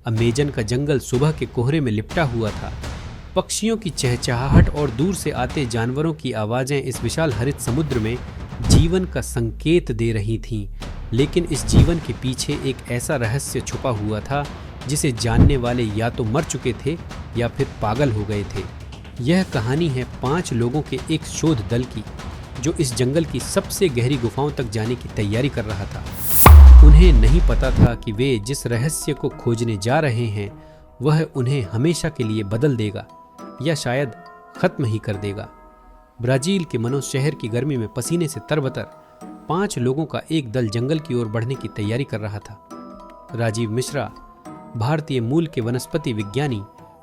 Amazon का जंगल सुबह के कोहरे में लिपटा हुआ था। पक्षियों की चहचहाहट और दूर से आते जानवरों की आवाजें इस विशाल हरित समुद्र में जीवन का संकेत दे रही थीं। लेकिन इस जीवन के पीछे एक ऐसा रहस्य छुपा हुआ था जिसे जानने वाले या तो मर चुके थे या फिर पागल हो गए थे। यह कहानी है 5 लोगों के एक शोध दल की, जो इस जंगल की सबसे गहरी गुफाओं तक जाने की तैयारी कर रहा था। उन्हें नहीं पता था कि वे जिस रहस्य को खोजने जा रहे हैं वह उन्हें हमेशा के लिए बदल देगा या शायद खत्म ही कर देगा। ब्राजील के मनो शहर की गर्मी में पसीने से तरबतर 5 लोगों का एक दल जंगल की ओर बढ़ने की तैयारी कर रहा था। राजीव मिश्रा, भारतीय मूल के वनस्पति विज्ञानी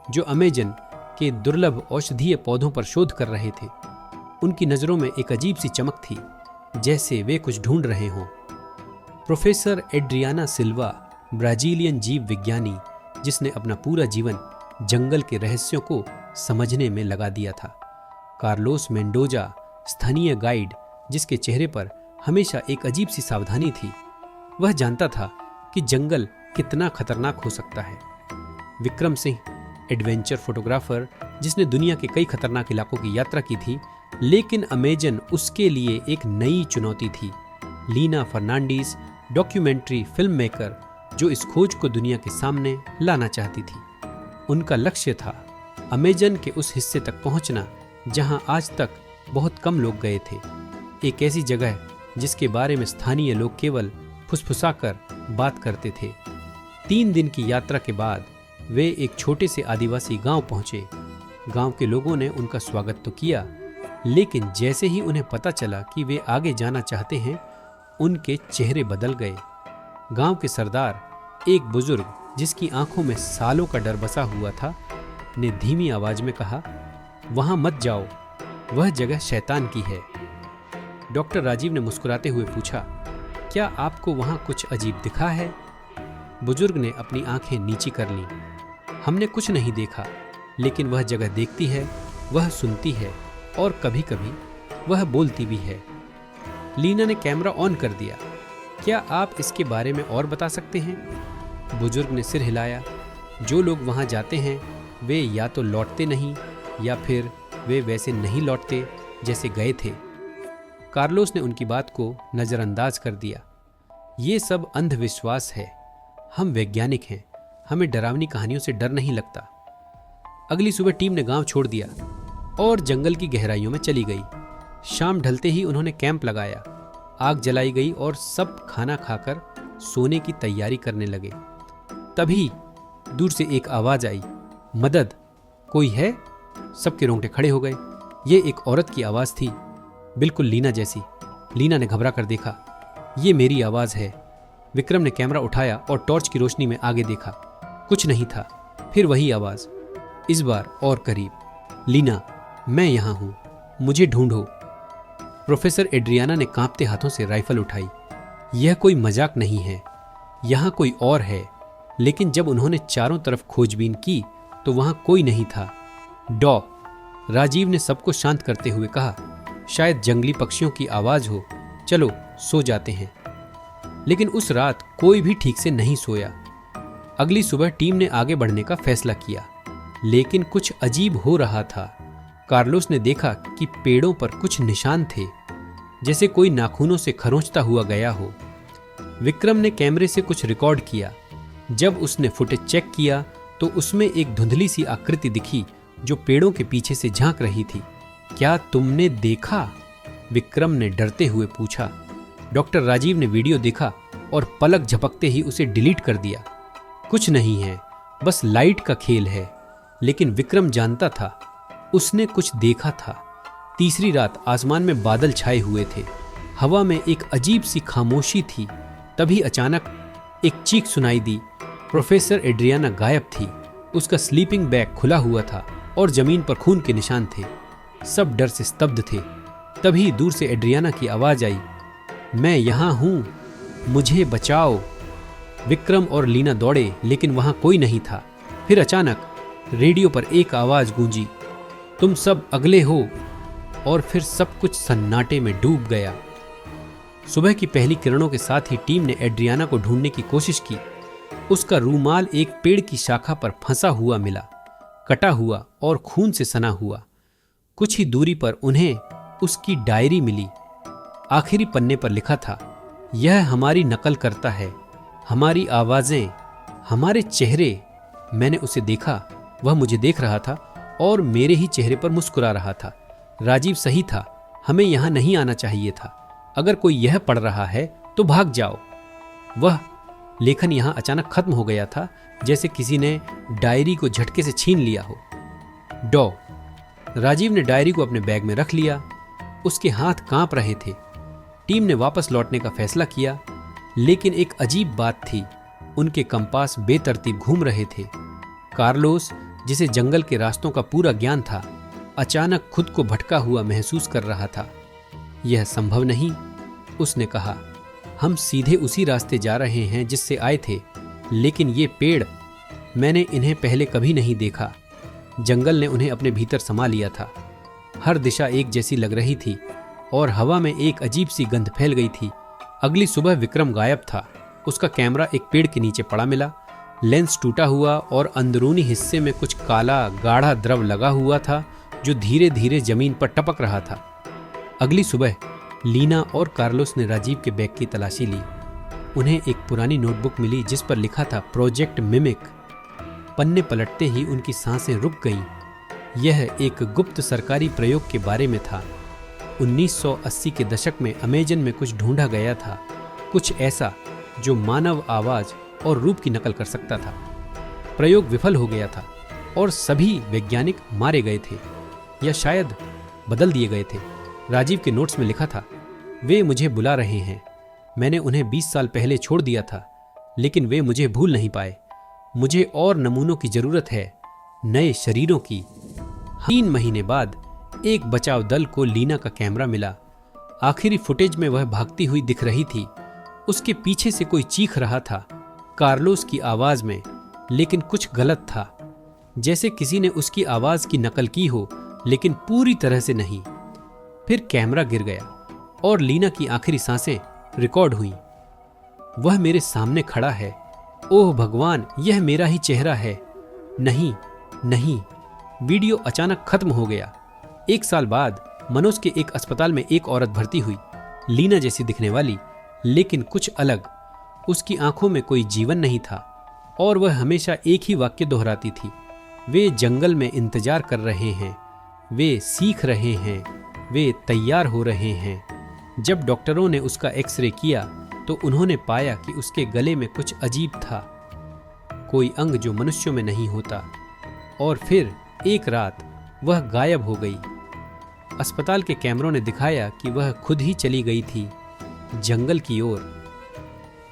जो अमेजन के दुर्लभ औषधीय पौधों पर शोध कर रहे थे। उनकी नज़रों में एक अजीब सी चमक थी, जैसे वे कुछ ढूंढ रहे हों। प्रोफेसर एड्रियाना सिल्वा, ब्राजीलियन जीव विज्ञानी जिसने अपना पूरा जीवन जंगल के रहस्यों को समझने में लगा दिया था। कार्लोस मेंडोजा, स्थानीय गाइड जिसके चेहरे पर हमेशा एक अजीब सी सावधानी थी। वह जानता था कि जंगल कितना खतरनाक हो सकता है। विक्रम सिंह, एडवेंचर फोटोग्राफर जिसने दुनिया के कई खतरनाक इलाकों की यात्रा की थी, लेकिन अमेजन उसके लिए एक नई चुनौती थी। Leena Fernandes, documentary film maker जो इस खोज को दुनिया के सामने लाना चाहती थी। उनका लक्ष्य था अमेजन के उस हिस्से तक पहुंचना जहां आज तक बहुत कम लोग गए थे। एक ऐसी जगह जिसके बारे में स्थानीय लोग केवल फुसफुसाकर बात करते थे। 3 दिन की यात्रा के बाद वे एक छोटे से आदिवासी गांव पहुंचे। गांव के लोगों ने उनका स्वागत तो किया, लेकिन जैसे ही उन्हें पता चला कि वे आगे जाना चाहते हैं, उनके चेहरे बदल गए। गांव के सरदार, एक बुजुर्ग जिसकी आंखों में सालों का डर बसा हुआ था, ने धीमी आवाज में कहा, वहां मत जाओ, वह जगह शैतान की है। डॉक्टर राजीव ने मुस्कुराते हुए पूछा, क्या आपको वहां कुछ अजीब दिखा है? बुजुर्ग ने अपनी आंखें नीची कर लीं। हमने कुछ नहीं देखा, लेकिन वह जगह देखती है, वह सुनती है और कभी-कभी वह बोलती भी है। लीना ने कैमरा ऑन कर दिया। क्या आप इसके बारे में और बता सकते हैं? बुजुर्ग ने सिर हिलाया। जो लोग वहां जाते हैं वे या तो लौटते नहीं या फिर वे वैसे नहीं लौटते जैसे गए थे। कार्लोस ने उनकी बात को नज़रअंदाज कर दिया। ये सब अंधविश्वास है। हम वैज्ञानिक हैं, हमें डरावनी कहानियों से डर नहीं लगता। अगली सुबह टीम ने गांव छोड़ दिया और जंगल की गहराइयों में चली गई। शाम ढलते ही उन्होंने कैंप लगाया, आग जलाई गई और सब खाना खाकर सोने की तैयारी करने लगे। तभी दूर से एक आवाज आई, मदद, कोई है? सबके रोंगटे खड़े हो गए। ये एक औरत की आवाज थी, बिल्कुल लीना जैसी। लीना ने घबरा कर देखा, ये मेरी आवाज है। विक्रम ने कैमरा उठाया और टॉर्च की रोशनी में आगे देखा। कुछ नहीं था। फिर वही आवाज, इस बार और करीब, लीना, मैं यहां हूं, मुझे ढूंढो। प्रोफेसर एड्रियाना ने कांपते हाथों से राइफल उठाई। यह कोई मजाक नहीं है, यहां कोई और है। लेकिन जब उन्होंने चारों तरफ खोजबीन की तो वहां कोई नहीं था। डॉ, राजीव ने सबको शांत करते हुए कहा, शायद जंगली पक्षियों की आवाज हो, चलो सो जाते हैं। लेकिन उस रात कोई भी ठीक से नहीं सोया। अगली सुबह टीम ने आगे बढ़ने का फैसला किया, लेकिन कुछ अजीब हो रहा था। कार्लोस ने देखा कि पेड़ों पर कुछ निशान थे, जैसे कोई नाखूनों से खरोंचता हुआ गया हो। विक्रम ने कैमरे से कुछ रिकॉर्ड किया। जब उसने फुटेज चेक किया तो उसमें एक धुंधली सी आकृति दिखी जो पेड़ों के पीछे से झांक रही थी। क्या तुमने देखा? विक्रम ने डरते हुए पूछा। डॉक्टर राजीव ने वीडियो देखा और पलक झपकते ही उसे डिलीट कर दिया। कुछ नहीं है, बस लाइट का खेल है। लेकिन विक्रम जानता था, उसने कुछ देखा था। तीसरी रात आसमान में बादल छाए हुए थे, हवा में एक अजीब सी खामोशी थी। तभी अचानक एक चीख सुनाई दी। प्रोफेसर एड्रियाना गायब थी। उसका स्लीपिंग बैग खुला हुआ था और जमीन पर खून के निशान थे। सब डर से स्तब्ध थे। तभी दूर से एड्रियाना की आवाज आई, मैं यहां हूं, मुझे बचाओ। विक्रम और लीना दौड़े, लेकिन वहां कोई नहीं था। फिर अचानक रेडियो पर एक आवाज गूंजी, तुम सब अगले हो। और फिर सब कुछ सन्नाटे में डूब गया। सुबह की पहली किरणों के साथ ही टीम ने एड्रियाना को ढूंढने की कोशिश की, उसका रूमाल एक पेड़ की शाखा पर फंसा हुआ मिला, कटा हुआ और खून से सना हुआ। कुछ ही दूरी पर उन्हें उसकी डायरी मिली। आखिरी पन्ने पर लिखा था, यह हमारी नकल करता है, हमारी आवाजें, हमारे चेहरे। मैंने उसे देखा, वह मुझे देख रहा था और मेरे ही चेहरे पर मुस्कुरा रहा था। राजीव सही था, हमें यहां नहीं आना चाहिए था। अगर कोई यह पढ़ रहा है तो भाग जाओ। वह लेखन यहां अचानक खत्म हो गया था, जैसे किसी ने डायरी को झटके से छीन लिया हो। डॉ। राजीव ने डायरी को अपने बैग में रख लिया। उसके हाथ कांप रहे थे। टीम ने वापस लौटने का फैसला किया, लेकिन एक अजीब बात थी, उनके कंपास बेतरतीब घूम रहे थे। कार्लोस, जिसे जंगल के रास्तों का पूरा ज्ञान था, अचानक खुद को भटका हुआ महसूस कर रहा था। यह संभव नहीं, उसने कहा। हम सीधे उसी रास्ते जा रहे हैं जिससे आए थे, लेकिन ये पेड़, मैंने इन्हें पहले कभी नहीं देखा। जंगल ने उन्हें अपने भीतर समा लिया था। हर दिशा एक जैसी लग रही थी और हवा में एक अजीब सी गंध फैल गई थी। अगली सुबह विक्रम गायब था। उसका कैमरा एक पेड़ के नीचे पड़ा मिला। लेंस टूटा हुआ और अंदरूनी हिस्से में कुछ काला गाढ़ा द्रव लगा हुआ था जो धीरे धीरे जमीन पर टपक रहा था। अगली सुबह लीना और कार्लोस ने राजीव के बैग की तलाशी ली। उन्हें एक पुरानी नोटबुक मिली जिस पर लिखा था प्रोजेक्ट मिमिक। पन्ने पलटते ही उनकी सांसें रुक गईं। यह एक गुप्त सरकारी प्रयोग के बारे में था। 1980 के दशक में अमेजन में कुछ ढूंढा गया था, कुछ ऐसा जो मानव आवाज और रूप की नकल कर सकता था। प्रयोग विफल हो गया था और सभी वैज्ञानिक मारे गए थे या शायद बदल दिए गए थे। राजीव के नोट्स में लिखा था, वे मुझे बुला रहे हैं। मैंने उन्हें 20 साल पहले छोड़ दिया था, लेकिन वे मुझे भूल नहीं पाए। मुझे और नमूनों की जरूरत है, नए शरीरों की। 3 महीने बाद एक बचाव दल को लीना का कैमरा मिला। आखिरी फुटेज में वह भागती हुई दिख रही थी। उसके पीछे से कोई चीख रहा था, कार्लोस की आवाज में, लेकिन कुछ गलत था। जैसे किसी ने उसकी आवाज की नकल की हो, लेकिन पूरी तरह से नहीं। फिर कैमरा गिर गया और लीना की आखिरी सांसें रिकॉर्ड हुईं। वह मेरे सामने खड़ा है। ओह भगवान, यह मेरा ही चेहरा है। नहीं, नहीं। वीडियो अचानक खत्म हो गया। 1 साल बाद मनोज के एक अस्पताल में एक औरत भर्ती हुई, लीना जैसी दिखने वाली, लेकिन कुछ अलग। उसकी आंखों में कोई जीवन नहीं था और वह हमेशा एक ही वाक्य दोहराती थी, वे जंगल में इंतजार कर रहे हैं, वे सीख रहे हैं, वे तैयार हो रहे हैं। जब डॉक्टरों ने उसका एक्सरे किया तो उन्होंने पाया कि उसके गले में कुछ अजीब था, कोई अंग जो मनुष्यों में नहीं होता। और फिर एक रात वह गायब हो गई। अस्पताल के कैमरों ने दिखाया कि वह खुद ही चली गई थी, जंगल की ओर।